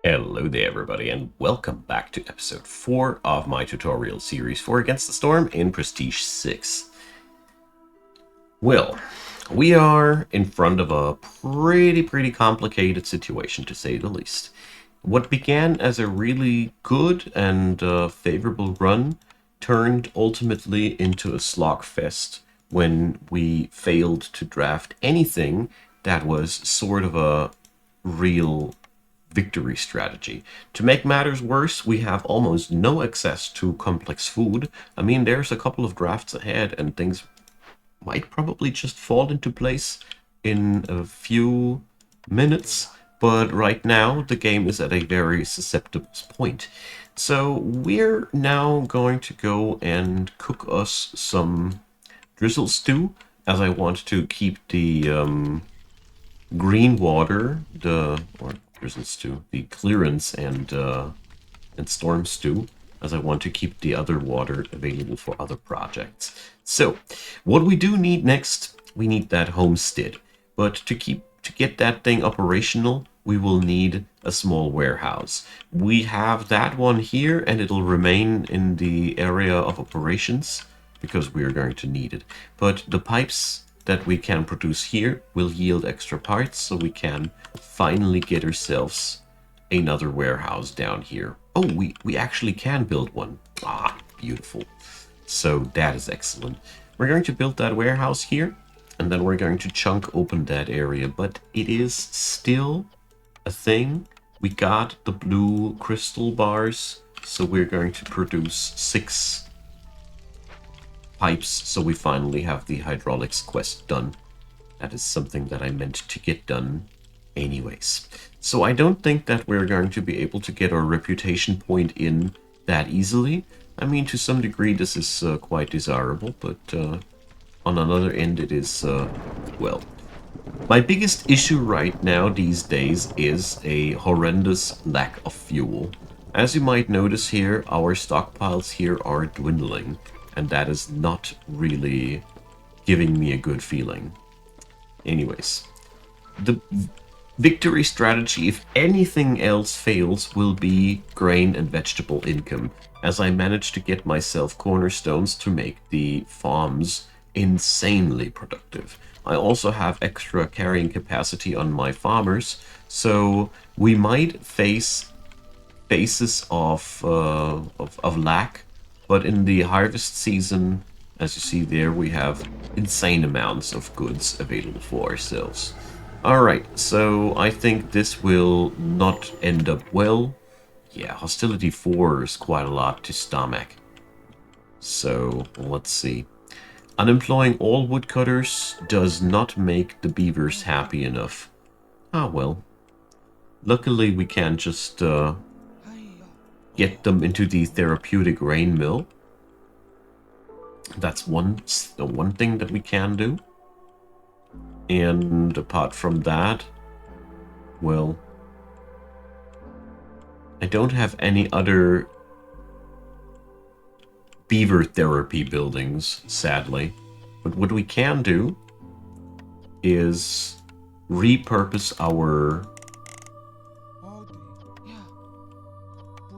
Hello there everybody and welcome back to episode 4 of my tutorial series for Against the Storm in Prestige 6. Well, we are in front of a pretty complicated situation, to say the least. What began as a really good and favorable run turned ultimately into a slogfest when we failed to draft anything that was sort of a real victory strategy. To make matters worse, we have almost no access to complex food. I mean, there's a couple of drafts ahead and things might probably just fall into place in a few minutes, but right now the game is at a very susceptible point. So we're now going to go and cook us some drizzle stew, as I want to keep the green water, or drizzle stew, the clearance and storm stew, as I want to keep the other water available for other projects. So, what we do need next, we need that homestead. But to get that thing operational, we will need a small warehouse. We have that one here, and it'll remain in the area of operations because we are going to need it. But the pipes that we can produce here will yield extra parts, so we can finally get ourselves another warehouse down here. Oh, we actually can build one. Ah, beautiful. So that is excellent. We're going to build that warehouse here, and then we're going to chunk open that area, but it is still a thing. We got the blue crystal bars, so we're going to produce 6 pipes, so we finally have the hydraulics quest done. That is something that I meant to get done anyways. So I don't think that we're going to be able to get our reputation point in that easily. I mean, to some degree this is quite desirable, but on another end it is, well, my biggest issue right now these days is a horrendous lack of fuel. As you might notice here, our stockpiles here are dwindling, and that is not really giving me a good feeling. Anyways, the victory strategy, if anything else fails, will be grain and vegetable income, as I managed to get myself cornerstones to make the farms insanely productive. I also have extra carrying capacity on my farmers, so we might face phases of lack, but in the harvest season, as you see there, we have insane amounts of goods available for ourselves. Alright, so I think this will not end up well. Yeah, hostility 4 is quite a lot to stomach. So, let's see. Unemploying all woodcutters does not make the beavers happy enough. Ah, well. Luckily, we can just get them into the therapeutic grain mill. That's one thing that we can do. And apart from that, well, I don't have any other beaver therapy buildings, sadly. But what we can do is repurpose our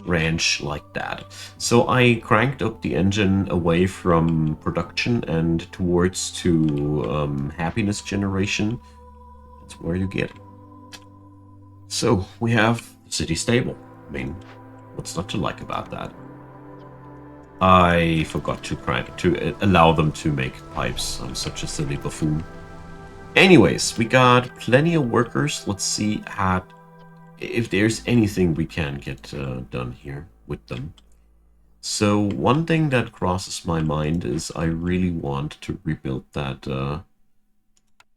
ranch like that. So I cranked up the engine away from production and towards to happiness generation. That's where you get it. So we have city stable. I mean, what's not to like about that? I forgot to allow them to make pipes. I'm such a silly buffoon. Anyways, we got plenty of workers. Let's see if there's anything we can get done here with them. So one thing that crosses my mind is I really want to rebuild that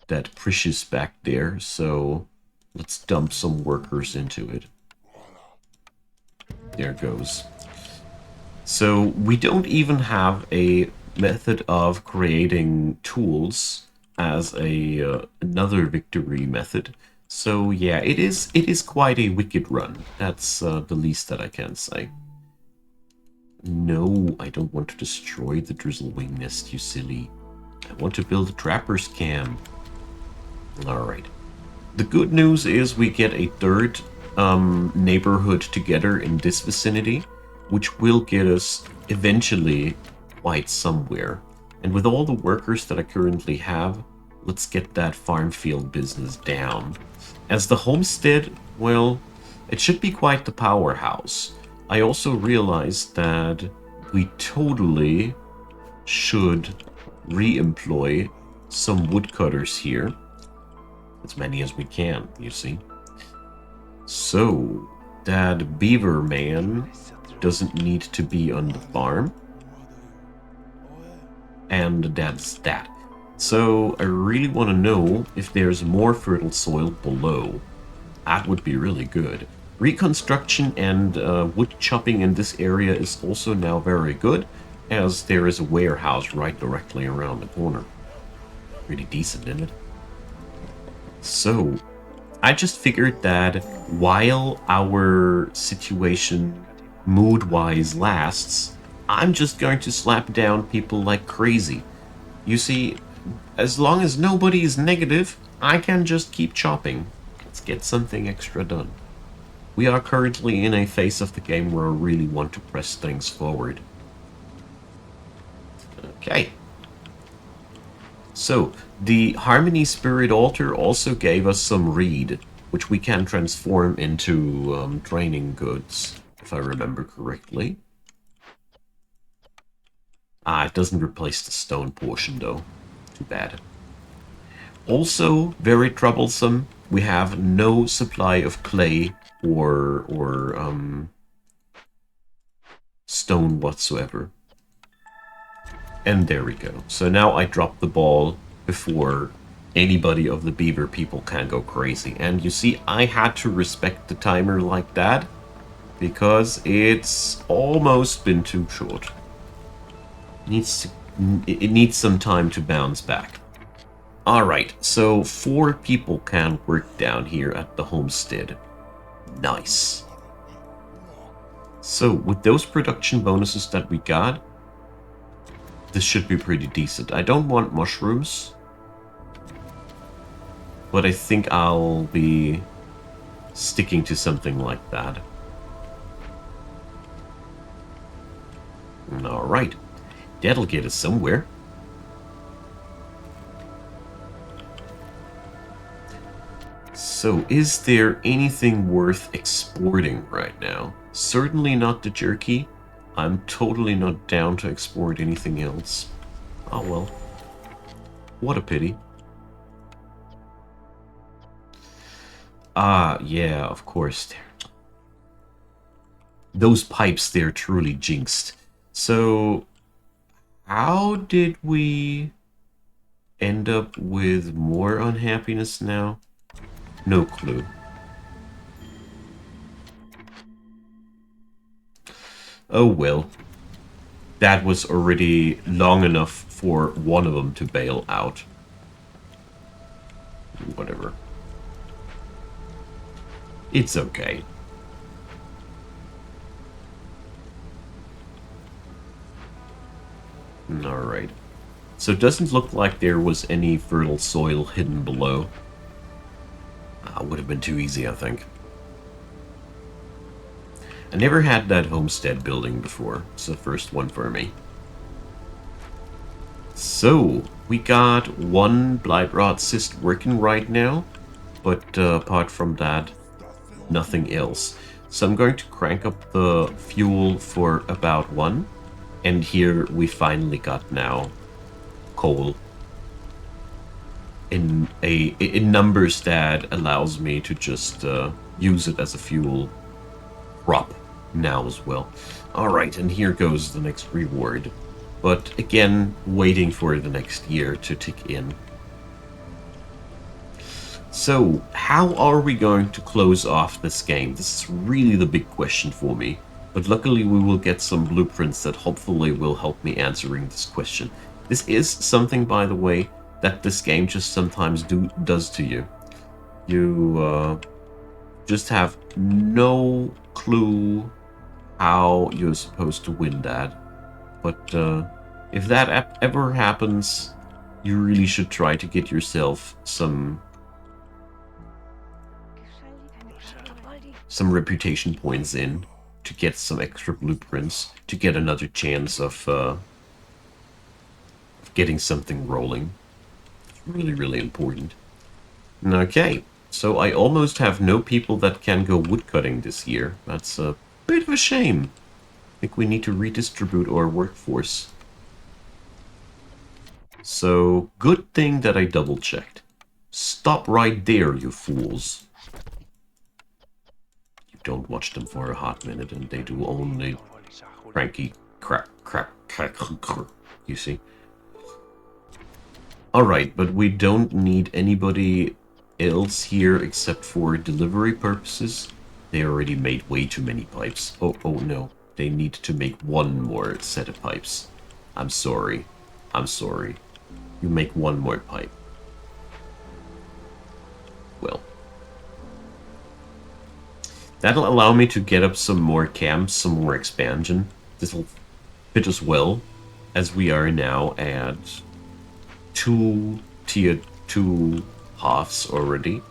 that precious back there. So let's dump some workers into it. There it goes. So we don't even have a method of creating tools as a another victory method. So yeah, it is quite a wicked run. That's the least that I can say. No, I don't want to destroy the drizzlewing nest, you silly. I want to build a trapper's camp. Alright. The good news is we get a third neighborhood together in this vicinity, which will get us eventually quite somewhere. And with all the workers that I currently have, let's get that farm field business down. As the homestead, well, it should be quite the powerhouse. I also realized that we totally should re-employ some woodcutters here. As many as we can, you see. So, that beaver man doesn't need to be on the farm. And that's that. So, I really want to know if there's more fertile soil below. That would be really good. Reconstruction and wood chopping in this area is also now very good, as there is a warehouse right directly around the corner. Pretty decent, isn't it? So, I just figured that while our situation mood-wise lasts, I'm just going to slap down people like crazy. You see, as long as nobody is negative, I can just keep chopping. Let's get something extra done. We are currently in a phase of the game where I really want to press things forward. Okay. So, the Harmony Spirit Altar also gave us some reed, which we can transform into training goods, if I remember correctly. It doesn't replace the stone portion, though. Too bad. Also, very troublesome, we have no supply of clay or stone whatsoever. And there we go. So now I drop the ball before anybody of the beaver people can go crazy. And you see, I had to respect the timer like that because it's almost been too short. It needs some time to bounce back. Alright, so 4 people can work down here at the homestead. Nice. So with those production bonuses that we got, this should be pretty decent. I don't want mushrooms, but I think I'll be sticking to something like that. Alright, that'll get us somewhere. So, is there anything worth exporting right now? Certainly not the jerky. I'm totally not down to export anything else. Oh well. What a pity. Yeah, of course. Those pipes, they're truly jinxed. So, how did we end up with more unhappiness now? No clue. Oh well. That was already long enough for one of them to bail out. Whatever. It's okay. Alright. So it doesn't look like there was any fertile soil hidden below. Would have been too easy, I think. I never had that homestead building before. It's the first one for me. So, we got one Blightrot cyst working right now, but apart from that, nothing else. So I'm going to crank up the fuel for about 1, and here we finally got now coal in numbers that allows me to just use it as a fuel crop now as well. Alright, and here goes the next reward. But again, waiting for the next year to tick in. So, how are we going to close off this game? This is really the big question for me. But luckily we will get some blueprints that hopefully will help me answering this question. This is something, by the way, that this game just sometimes does to you. You just have no clue how you're supposed to win that. But if that ever happens, you really should try to get yourself some some reputation points in to get some extra blueprints, to get another chance of getting something rolling. Really, really important. Okay, so I almost have no people that can go woodcutting this year. That's a bit of a shame. I think we need to redistribute our workforce. So, good thing that I double-checked. Stop right there, you fools. You don't watch them for a hot minute and they do only cranky crap, you see? Alright, but we don't need anybody else here except for delivery purposes. They already made way too many pipes. Oh no. They need to make one more set of pipes. I'm sorry. I'm sorry. You make one more pipe. Well. That'll allow me to get up some more camps, some more expansion. This'll fit us well, as we are now at 2 tier 2 halves already.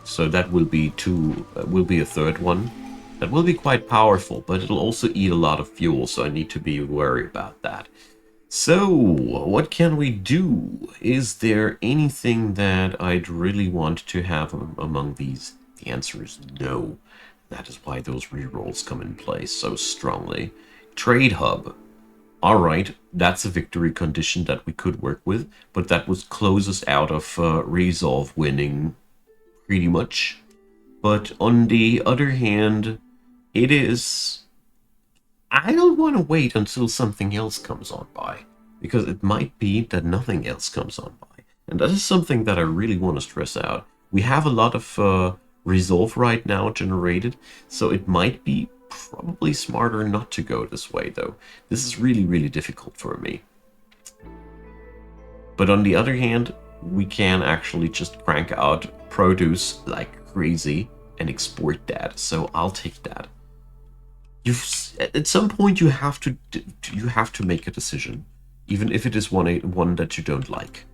So that will be a third one. That will be quite powerful, but it'll also eat a lot of fuel, so I need to be wary about that. So, what can we do? Is there anything that I'd really want to have among these? The answer is no. That is why those rerolls come in play so strongly. Trade hub. Alright, that's a victory condition that we could work with, but that would close us out of resolve winning pretty much. But on the other hand, it is... I don't want to wait until something else comes on by, because it might be that nothing else comes on by. And that is something that I really want to stress out. We have a lot of resolve right now generated, so it might be probably smarter not to go this way, though. This is really, really difficult for me. But on the other hand, we can actually just crank out produce like crazy and export that, so I'll take that. At some point you have to make a decision, even if it is one that you don't like.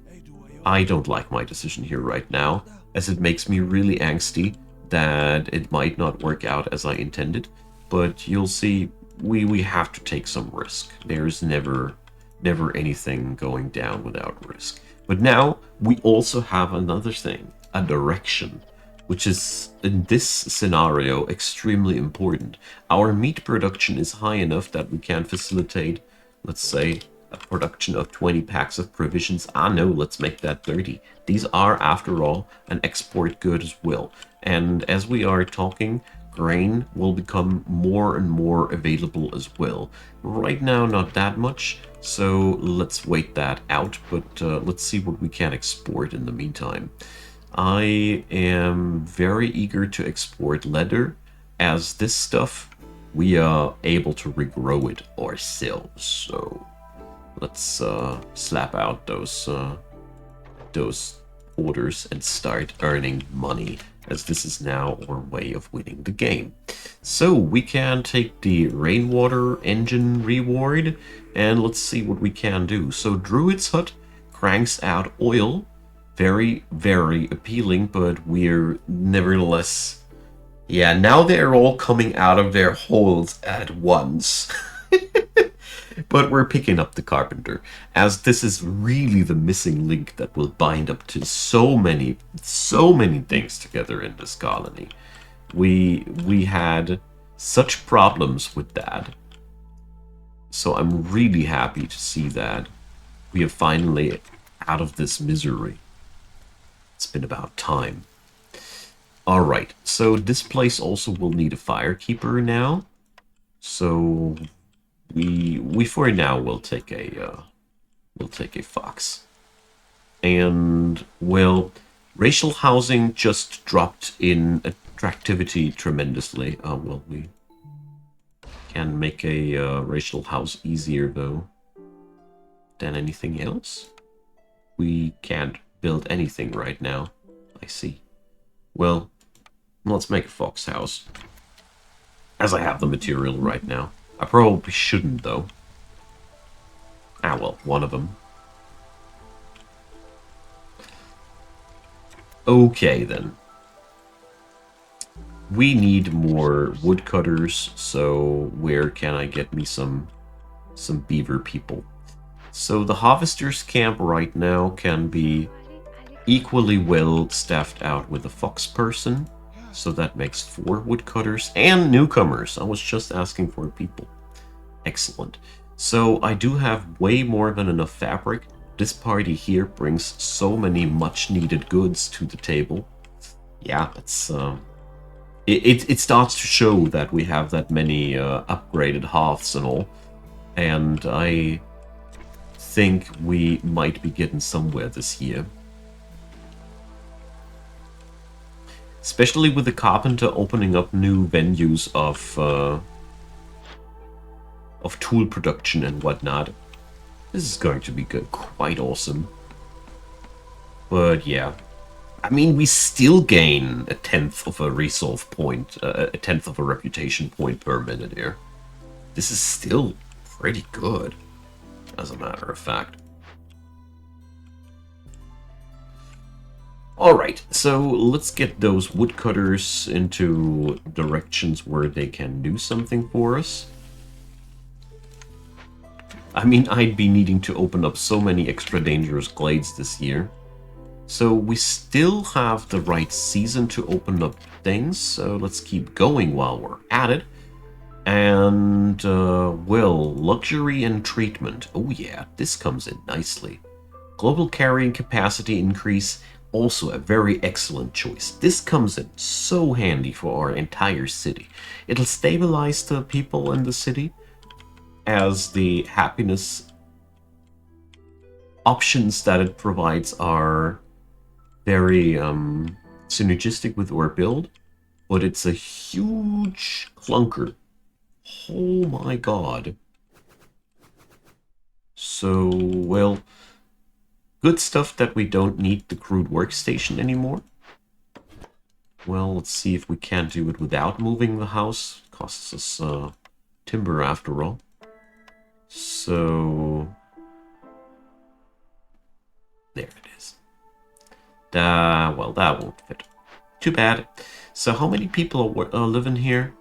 I don't like my decision here right now, as it makes me really angsty that it might not work out as I intended. But you'll see, we have to take some risk. There's never anything going down without risk. But now we also have another thing, a direction, which is, in this scenario, extremely important. Our meat production is high enough that we can facilitate, let's say, a production of 20 packs of provisions. Ah no, let's make that 30. These are, after all, an export good as well. And as we are talking, grain will become more and more available as well. Right now, not that much, so let's wait that out, but let's see what we can export in the meantime. I am very eager to export leather, as this stuff, we are able to regrow it ourselves. So let's slap out those orders and start earning money, as this is now our way of winning the game. So we can take the rainwater engine reward, and let's see what we can do. So Druid's Hut cranks out oil. Very, very appealing, but we're nevertheless... Yeah, now they're all coming out of their holes at once. But we're picking up the carpenter, as this is really the missing link that will bind up to so many things together in this colony. We had such problems with that. So I'm really happy to see that we are finally out of this misery. It's been about time. Alright, so this place also will need a firekeeper now. So we for now will take a fox. And well, racial housing just dropped in attractivity tremendously. Well, we can make a racial house easier though than anything else. We can't build anything right now. I see. Well, let's make a fox house, as I have the material right now. I probably shouldn't, though. Ah, well, one of them. Okay, then. we need more woodcutters, so where can I get me some beaver people? So the harvester's camp right now can be equally well staffed out with a fox person, so that makes 4 woodcutters and newcomers. I was just asking for people. Excellent. So I do have way more than enough fabric. This party here brings so many much needed goods to the table. Yeah, it starts to show that we have that many upgraded hearths and all, and I think we might be getting somewhere this year. Especially with the carpenter opening up new venues of tool production and whatnot. This is going to be good, quite awesome. But yeah, I mean, we still gain a 10th of a resolve point, a 10th of a reputation point per minute here. This is still pretty good, as a matter of fact. Alright, so let's get those woodcutters into directions where they can do something for us. I mean, I'd be needing to open up so many extra dangerous glades this year. So we still have the right season to open up things, so let's keep going while we're at it. And, well, luxury and treatment. Oh yeah, this comes in nicely. Global carrying capacity increase, also a very excellent choice. This comes in so handy for our entire city. It'll stabilize the people in the city, as the happiness options that it provides are very synergistic with our build, but it's a huge clunker. Oh my god. So, well, good stuff that we don't need the crude workstation anymore. Well, let's see if we can't do it without moving the house. It costs us timber after all. So, there it is. Well, that won't fit. Too bad. So how many people are living here?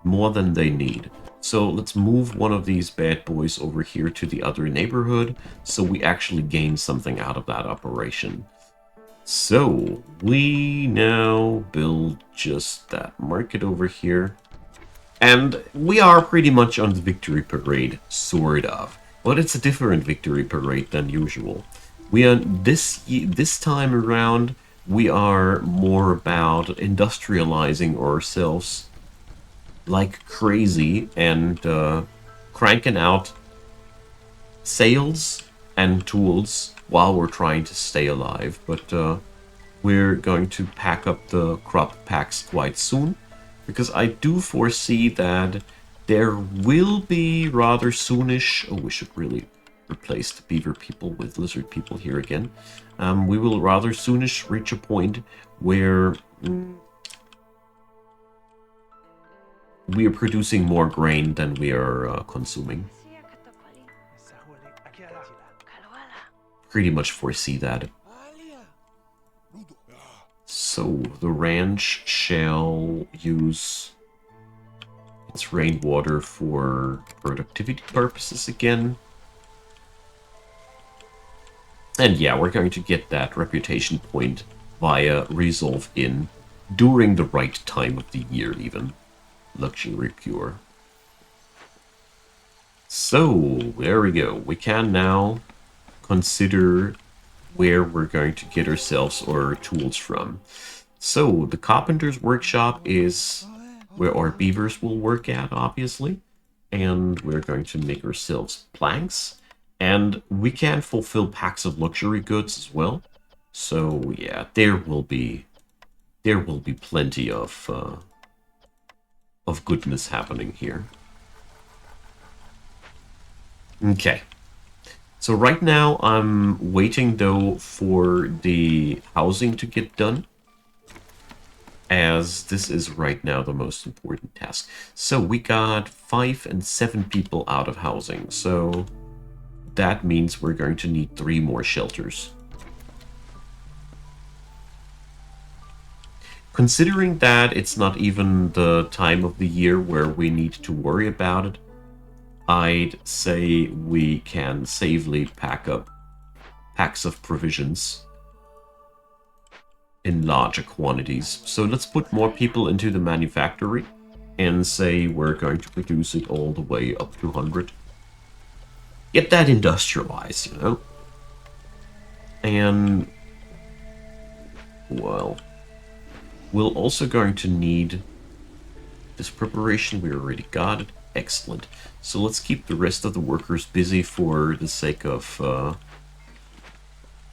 More than they need. So let's move one of these bad boys over here to the other neighborhood, so we actually gain something out of that operation. So we now build just that market over here. And we are pretty much on the victory parade, sort of. But it's a different victory parade than usual. We are this time around, we are more about industrializing ourselves like crazy and cranking out sales and tools while we're trying to stay alive. But we're going to pack up the crop packs quite soon, because I do foresee that there will be rather soonish... Oh, we should really replace the beaver people with lizard people here again. We will rather soonish reach a point where we are producing more grain than we are consuming. Pretty much foresee that. So the ranch shall use its rainwater for productivity purposes again. And yeah, we're going to get that reputation point via Resolve in during the right time of the year even. Luxury pure. So, there we go. We can now consider where we're going to get ourselves our tools from. So, the carpenter's workshop is where our beavers will work at, obviously. And we're going to make ourselves planks. And we can fulfill packs of luxury goods as well. So, yeah, there will be plenty of goodness happening here. Okay. So right now I'm waiting though for the housing to get done, as this is right now the most important task. So we got 5 and 7 people out of housing, so that means we're going to need 3 more shelters. Considering that it's not even the time of the year where we need to worry about it, I'd say we can safely pack up packs of provisions in larger quantities. So let's put more people into the manufactory and say we're going to produce it all the way up to 100. Get that industrialized, you know? And, well, we're also going to need this preparation. We already got it. Excellent. So let's keep the rest of the workers busy for the sake of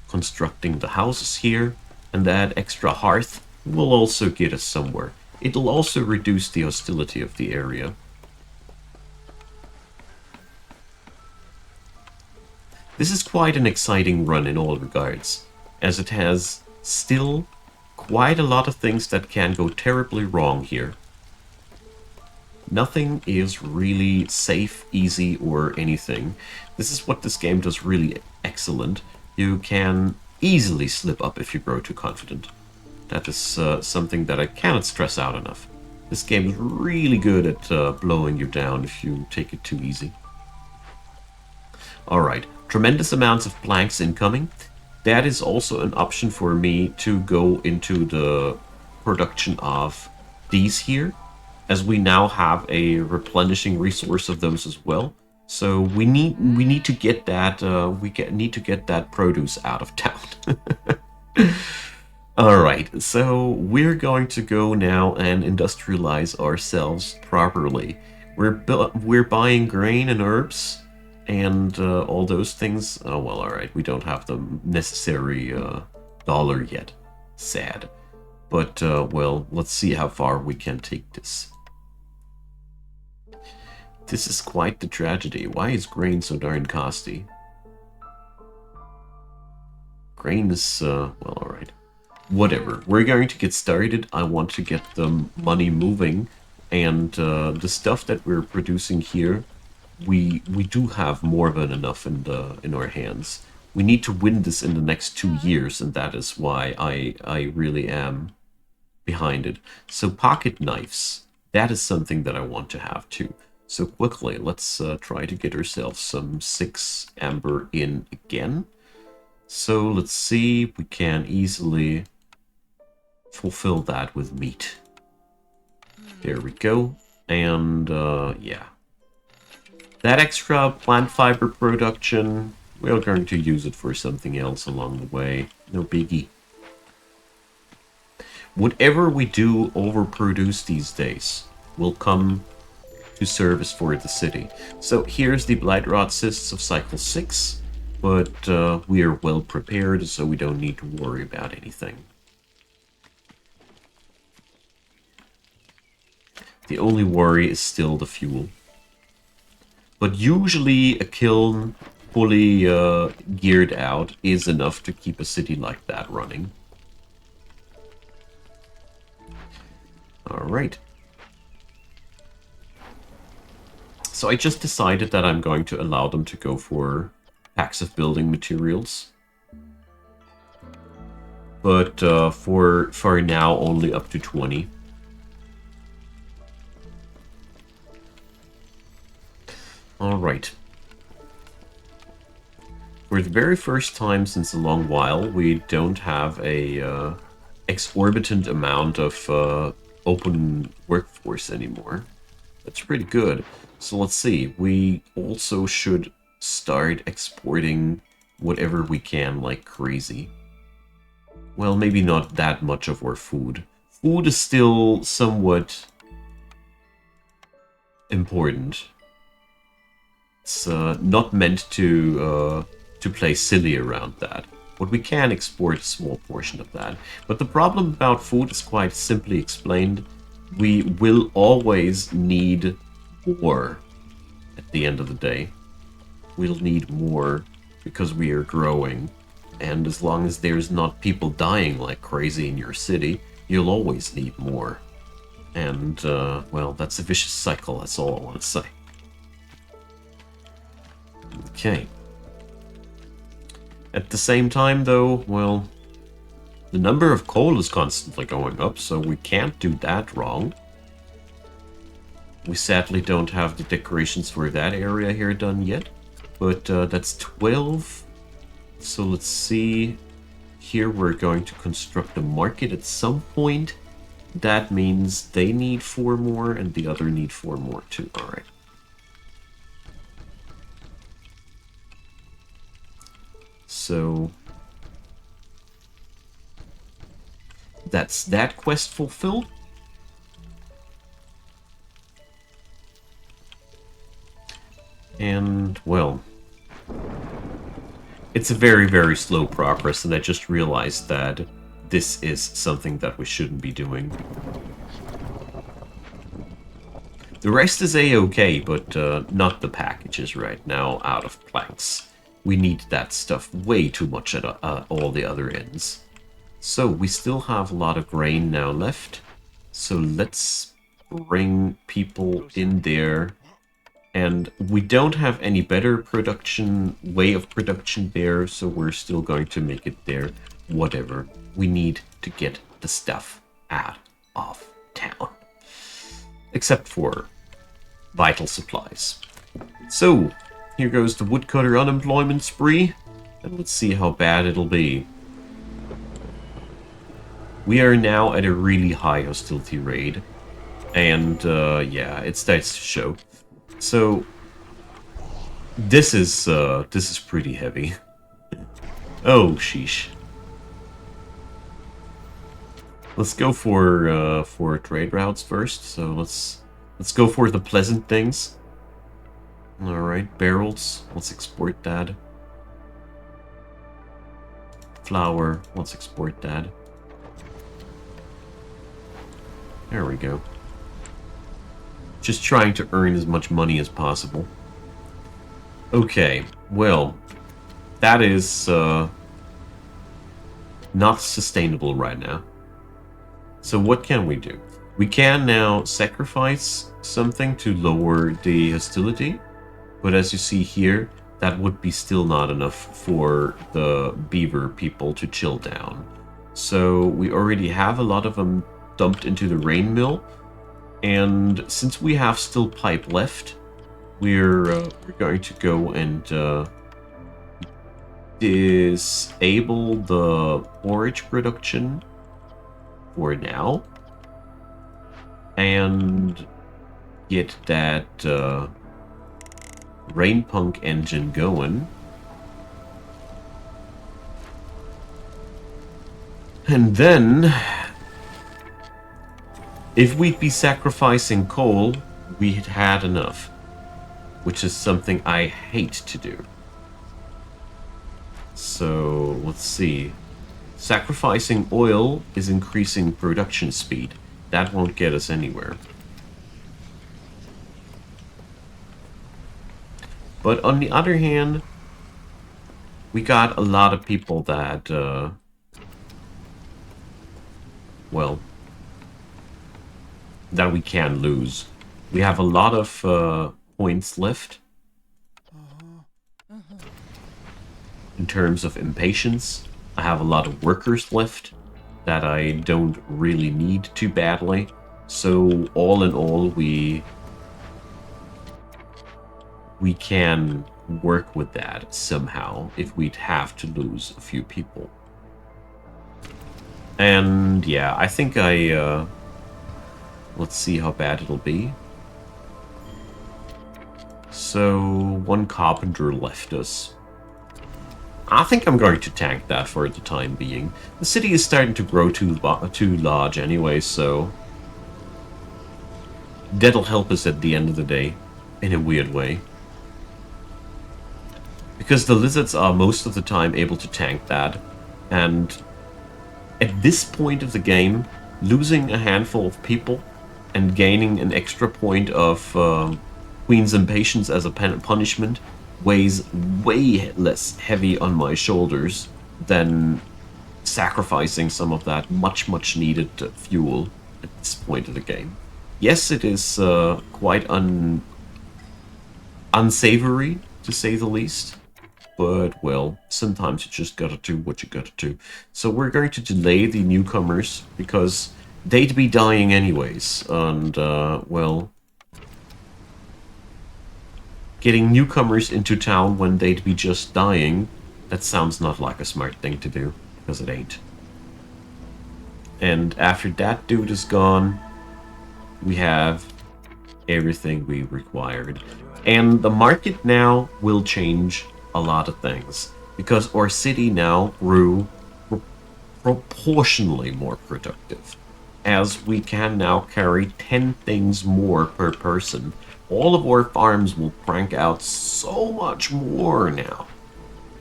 constructing the houses here. And that extra hearth will also get us somewhere. It'll also reduce the hostility of the area. This is quite an exciting run in all regards, as it has still quite a lot of things that can go terribly wrong here. Nothing is really safe, easy, or anything. This is what this game does really excellent. You can easily slip up if you grow too confident. That is something that I cannot stress out enough. This game is really good at blowing you down if you take it too easy. Alright, tremendous amounts of planks incoming. That is also an option for me to go into the production of these here, as we now have a replenishing resource of those as well. So we need to get that need to get that produce out of town. Alright, so we're going to go now and industrialize ourselves properly. We're buying grain and herbs and all those things. Oh, well, alright, we don't have the necessary dollar yet. Sad. But, well, let's see how far we can take this. This is quite the tragedy. Why is grain so darn costly? Grain is, well, alright. Whatever. We're going to get started. I want to get the money moving. And the stuff that we're producing here, we do have more than enough in our hands. We need to win this in the next 2 years, and that is why I really am behind it. So pocket knives, that is something that I want to have too. So quickly, let's try to get ourselves some 6 amber in again. So let's see if we can easily fulfill that with meat. There we go. And yeah. That extra plant fiber production, we're going to use it for something else along the way. No biggie. Whatever we do overproduce these days will come to service for the city. So here's the Blight Rot Cysts of Cycle 6, but we are well prepared, so we don't need to worry about anything. The only worry is still the fuel. But usually a kiln fully geared out is enough to keep a city like that running. Alright. So I just decided that I'm going to allow them to go for packs of building materials. But for now, only up to 20. Alright. For the very first time since a long while, we don't have a exorbitant amount of open workforce anymore. That's pretty good. So let's see. We also should start exporting whatever we can like crazy. Well, maybe not that much of our food. Food is still somewhat important. It's not meant to play silly around that. But we can export a small portion of that. But the problem about food is quite simply explained. We will always need more at the end of the day. We'll need more because we are growing. And as long as there's not people dying like crazy in your city, you'll always need more. And, well, that's a vicious cycle, that's all I want to say. Okay. At the same time, though, well, The number of coal is constantly going up, so we can't do that wrong. We sadly don't have the decorations for that area here done yet, but that's 12. So let's see. Here we're going to construct a market at some point. That means they need 4 more and the other need 4 more too. Alright. So that's that quest fulfilled. And, well, it's a very, very slow progress, and I just realized that this is something that we shouldn't be doing. The rest is a-okay, but not the packages right now out of planks. We need that stuff way too much at all the other ends. So we still have a lot of grain now left. So let's bring people in there. And we don't have any better way of production there, so we're still going to make it there. Whatever. We need to get the stuff out of town. Except for vital supplies. So, here goes the woodcutter unemployment spree. And let's see how bad it'll be. We are now at a really high hostility rate. And, yeah, it starts to show. So, this is pretty heavy. Oh, sheesh. Let's go for trade routes first. So let's go for the pleasant things. All right, barrels. Let's export that. Flour. Let's export that. There we go. Just trying to earn as much money as possible. Okay, well, that is not sustainable right now. So what can we do? We can now sacrifice something to lower the hostility, but as you see here, that would be still not enough for the beaver people to chill down. So we already have a lot of them dumped into the rain mill, and since we have still pipe left, we're going to go and disable the forage production for now, and get that rain punk engine going. And then, if we'd be sacrificing coal, we'd had enough, which is something I hate to do. So, let's see. Sacrificing oil is increasing production speed. That won't get us anywhere. But on the other hand, we got a lot of people that, well, that we can lose. We have a lot of points left in terms of impatience. I have a lot of workers left that I don't really need too badly. So all in all, we can work with that somehow if we'd have to lose a few people. And yeah, I think let's see how bad it'll be. So, 1 carpenter left us. I think I'm going to tank that for the time being. The city is starting to grow too large anyway, so that'll help us at the end of the day, in a weird way. Because the lizards are most of the time able to tank that, and at this point of the game, losing a handful of people and gaining an extra point of Queen's Impatience as a punishment weighs way less heavy on my shoulders than sacrificing some of that much needed fuel at this point of the game. Yes, it is quite unsavory, to say the least, But, well, sometimes you just gotta do what you gotta do. So we're going to delay the newcomers, because they'd be dying anyways. And, well, getting newcomers into town when they'd be just dying, that sounds not like a smart thing to do, because it ain't. And after that dude is gone, we have everything we required. And the market now will change a lot of things, because our city now grew proportionally more productive, as we can now carry 10 things more per person. All of our farms will crank out so much more now.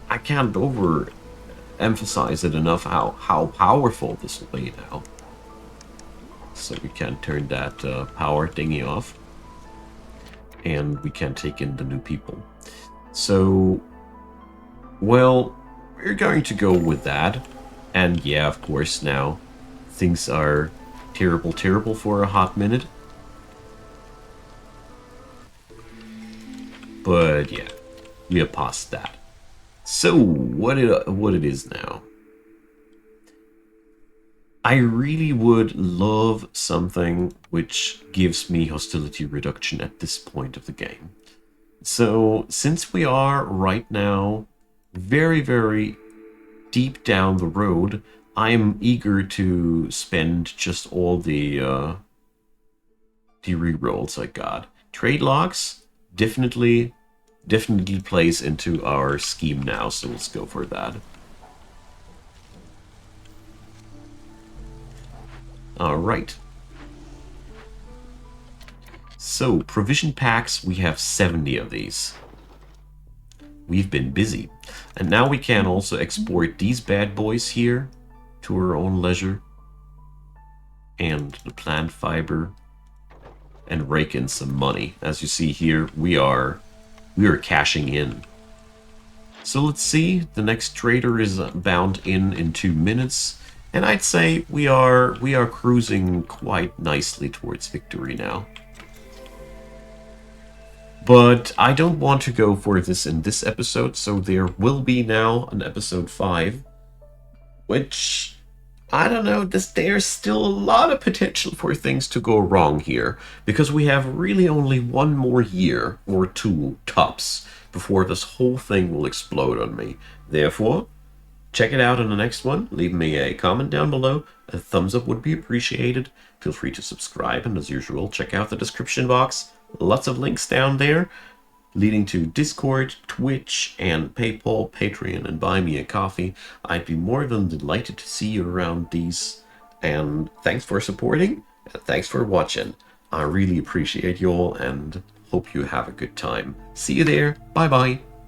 I can't overemphasize it enough how powerful this will be now. So we can turn that power thingy off, and we can take in the new people. So, well, we're going to go with that. And yeah, of course, now things are terrible, terrible for a hot minute. But yeah, we are past that. So what it is now? I really would love something which gives me hostility reduction at this point of the game. So since we are right now very, very deep down the road, I am eager to spend just all the rerolls I got. Trade logs definitely plays into our scheme now, so let's go for that. All right. So, provision packs, we have 70 of these. We've been busy. And now we can also export these bad boys here to our own leisure. And the plant fiber. And rake in some money. As you see here, we are cashing in. So let's see, the next trader is bound in 2 minutes. And I'd say we are cruising quite nicely towards victory now. But I don't want to go for this in this episode, so there will be now an episode 5. Which, I don't know, there's still a lot of potential for things to go wrong here. Because we have really only one more year, or 2 tops, before this whole thing will explode on me. Therefore, check it out in the next one. Leave me a comment down below. A thumbs up would be appreciated. Feel free to subscribe, and as usual, check out the description box. Lots of links down there, leading to Discord, Twitch, and PayPal, Patreon, and Buy Me a Coffee. I'd be more than delighted to see you around these. And thanks for supporting, and thanks for watching. I really appreciate you all, and hope you have a good time. See you there. Bye-bye.